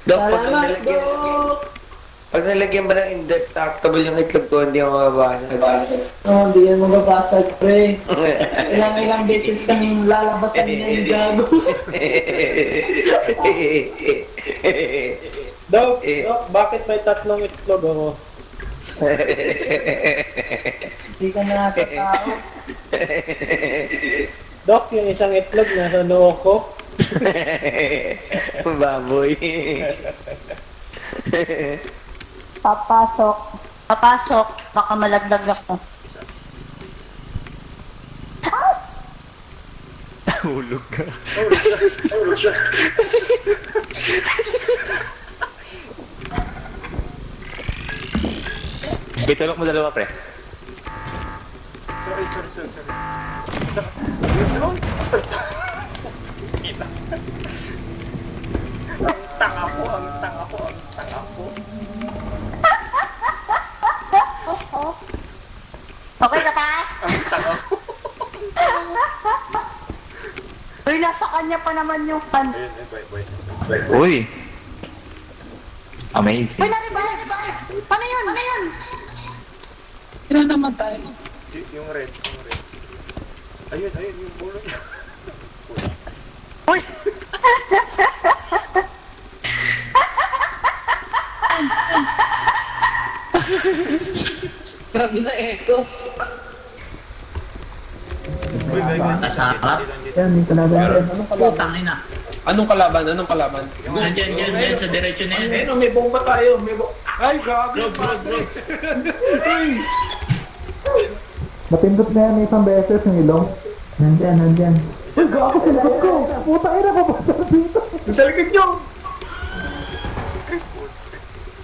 Dok, Salamat, Dok! pag nalagyan ba ng indestructible yung itlog ko, hindi ako mababasag. Oh, hindi yan mababasag, pre. Ilang beses kang lalabasan yan, gago. Dok, bakit may tatlong itlog ako? Hindi ka nakakatao. Dok, yung isang itlog nasa noo ko. Baboy. Papasok. Papasok. Baka malaglag ako. Hulog ka. Hulog siya. Bitulok mo dalawa, pre. Sorry. Ang tanga ko. Okay ka pa? Ang tanga ko. Uy, nasa kanya pa naman yung pan. Ayun, wait. Uy. Amazing. Uy, nariba! Paano yun? Sino naman tayo? Yung red. Ayun, yung bolo niya. Uy! Grabe sa echo. Uy, Nasarap. Yan, may kalaban yan. Anong kalaban? Putang ina. Anong kalaban? Diyan sa diretso na yan. May bomba tayo. Ay, gabi. Bro. Napindot na yan isang beses yung ilong. Nandyan. Uy, gago sa likod ko! Puta ina ka pa dito! Sa likod nyo.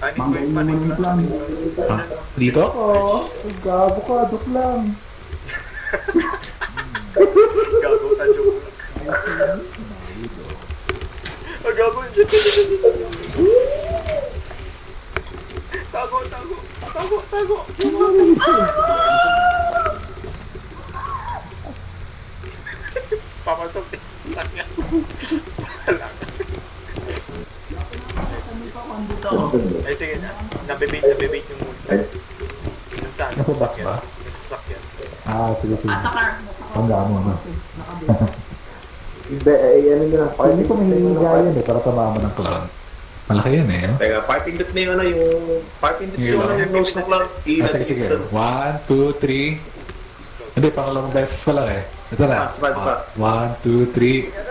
Panik lang. Dito? Oo, gago ka, duk lang. Gago ka, joke lang. Gago, dyan. Tago. Papasok din sa sakyan. Wala. Ay, sige na. Nabibait yung multo. Saan? Nasa box ba? Nasa sakyan. Sige. Asa car. Tandaan mo na. Hindi, ano nyo lang. Hindi ko mahihiga yun para tumama ng tulang. Malaki yan eh. Teka, parking dot na yung parking dot Yung yung nose knock lang. Sige. 1, 2, 3. Hindi, pangalawang beses pa lang eh. Ito na. Spa. 1, 2, 3.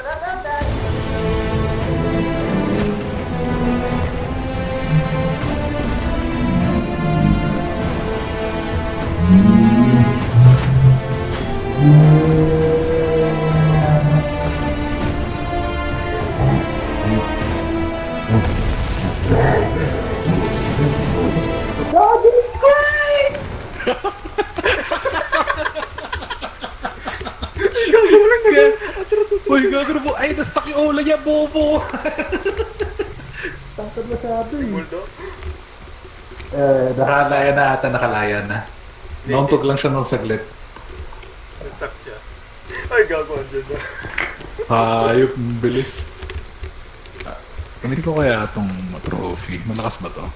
Uy, gagawin mo. Ay, nastak yung ulo niya, bobo. Tangkad masyado eh. Multo? Nakalaya na ata, nakalaya na. Nauntog lang siya ng saglit. Nasak siya. Ay, gago, andyan na. Hayop, bilis. Gamit ko kaya itong trophy. Malakas ba to?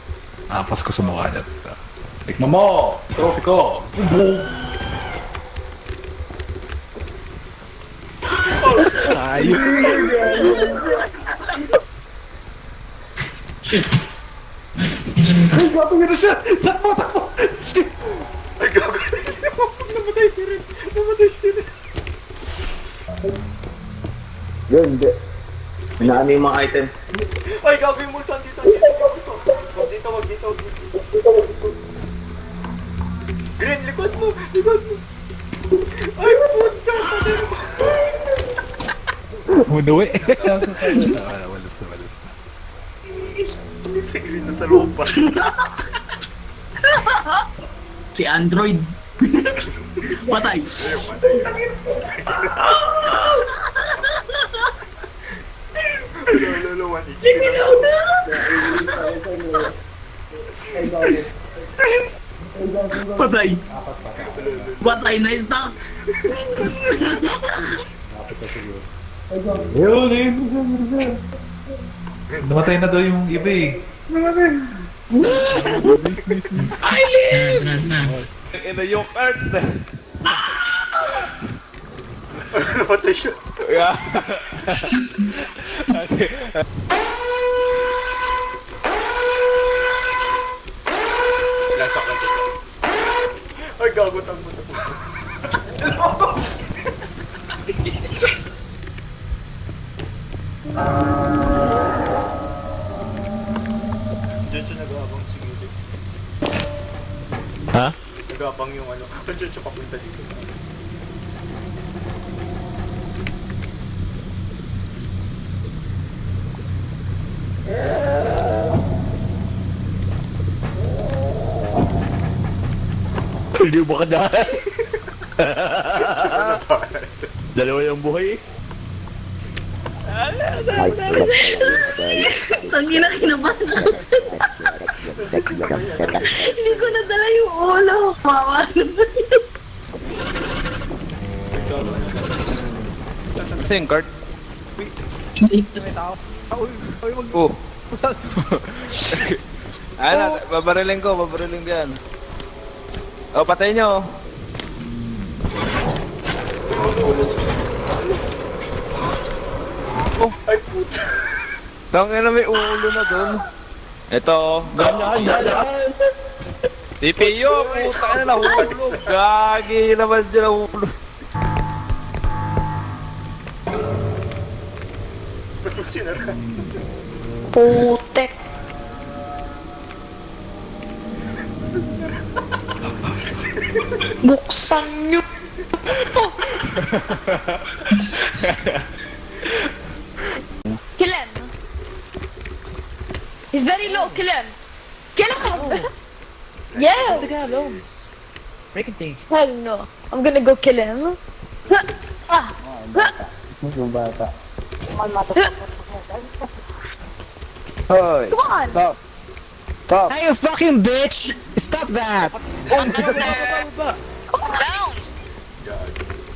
Pas ko sa mukha niya. Tikman mo! Trophy ko! Boom! Ayun! Shit. Ay, gato yun na siya! Sakmo, takbo! Shit! Ay, gago. Namatay si Ren. Yun, hindi. Inaano yung mga item. Ay, gago yung multo. Dito. Wag dito. Green, likod mo. Ay, puta. Patay mo. Munuwi! Walis na. Si Green nasa loob pa. Si Android. Patay. Lolo, 1 HP lang. Patay. Patay na stock. Yun. Namatay na daw yung iba eh. In the yoke art. Namatay siya. Yeah. Okay. Lasak lang dito. Ay, gago, tanggo na po. Diyan siya nag-aabang siguro. Ha? Nag-aabang yung ano. Diyan siya papunta dito. Hindi mo ka dahil. Dalawa yung buhay eh. Tangina, kinabahan ako. Hindi ko nadala yung ulo. Mawa naman yun. Kasi yung card. Oh. Ano, babariling ko yan. Oh, patay nyo. Oh, Ay, puta. tangina may ulo na dun. Ito. Ganyan. TPO, puta ka na nahulog. Gagi naman din nahulog. Ba't mo sinara? Putek. Buksan nyo. Kill him. He's very low. Kill him. Kill him. Yes. Breaking things. Hell no. I'm gonna go kill him. Ah. Hoy, Come on. stop. Stop. Hey, you fucking bitch! Stop that!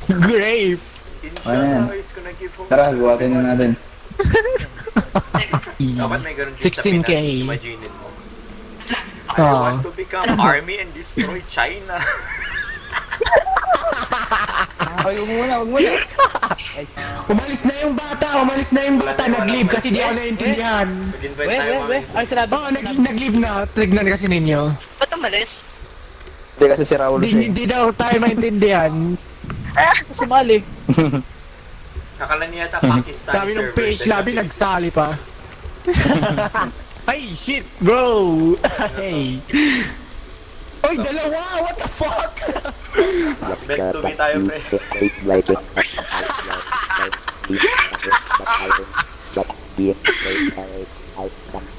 Grape! Inshallah, is gonna give home. Tara, buhatin na natin. Dapat may ganun din sa 16K. Pinas. Imaginin mo. I want to become army and destroy China. Umalis na yung bata! Umalis na yung bata! Nag-leave kasi di ako naintindihan. Mag-invite tayo mga Oo, nag-leave na. Tignan kasi ninyo. Ba't umalis? Hindi kasi si Raul siya. Di daw tayo maintindihan. Sumali. Akala niya yata Pakistani Sabi ng server. PH Labi, nagsali pa. Ay, shit, bro! Hey! Oy, dalawa! What the fuck? Meant to be tayo, pre.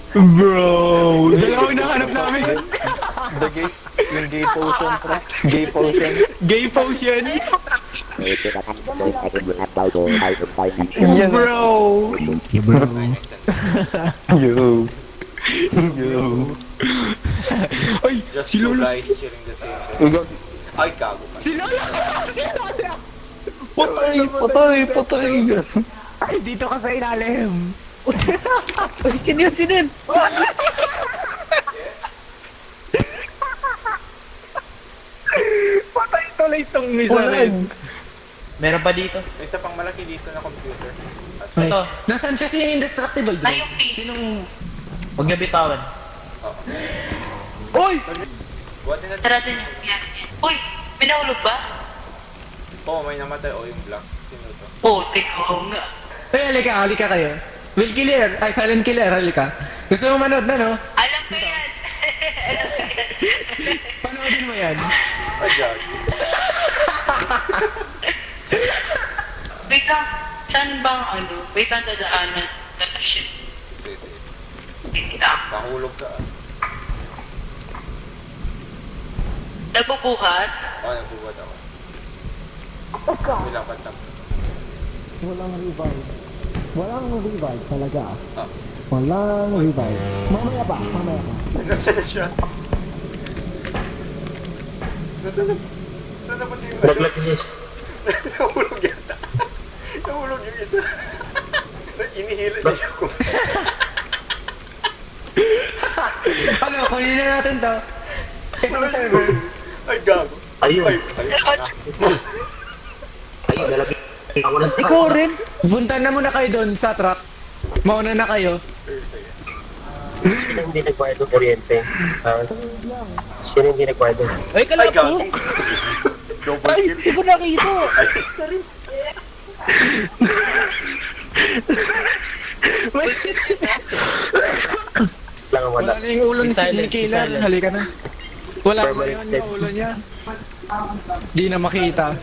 Bro! Dalawang nahanap namin! Yung gay potion, pre. Gay potion. Gay potion! Yan. Bro! Yo. Yo. Ay, Just si two Lola! guys cheering the same thing. Ugo. Ay, gago pa. Si Lola! Si Lola! Patay, patay, patay. Ay, dito ka sa ilalim! Ay, sino yun? Sino yun? Patay tuloy itong misa rin. Meron pa dito. May isa pang malaki dito na computer. Ay, Ito. nasaan kasi yung indestructible drone? Sinong... Huwag niyo bitawan. Oy! Buhatin natin. Tara din. Uy, may nahulog ba? Oo, may namatay. O, yung black. Sino to? Putik ko nga. Ay, halika kayo. Will killer. Ay, silent killer. Halika. Gusto mo manood na, no? Alam ko yan. Panoodin mo yan. Ay, gago. Wait lang. Saan bang ano? Wait lang, dadaanan. Shit. Sige, sige. Wait lang. Mahulog ka. Nagbubuhat? Oo, nagbubuhat ako. Bilang pantap. Walang revive. Walang revive talaga. Ah. Walang revive. Mamaya pa, mamaya pa. Nasaan na siya? Nasaan na? Saan na ba yung isa? Nahulog yata. Nahulog yung isa. Inihila niya ako. kunin na natin to. Ito ang server. Ay, gago. Ayun. Ay, Ayun, lalagay ako ng Ikaw rin. Punta na muna kayo doon sa truck. Mauna na kayo. Sino hindi nag-wire ng kuryente? Sino hindi nag-wire? Ay, ay, gago. kalapok! Double Ay, kill. hindi ko nakita! Lang ang wala. Wala na yung ulo ni Killer. Halika na. Wala na yun yung ulo niya. Di na makita.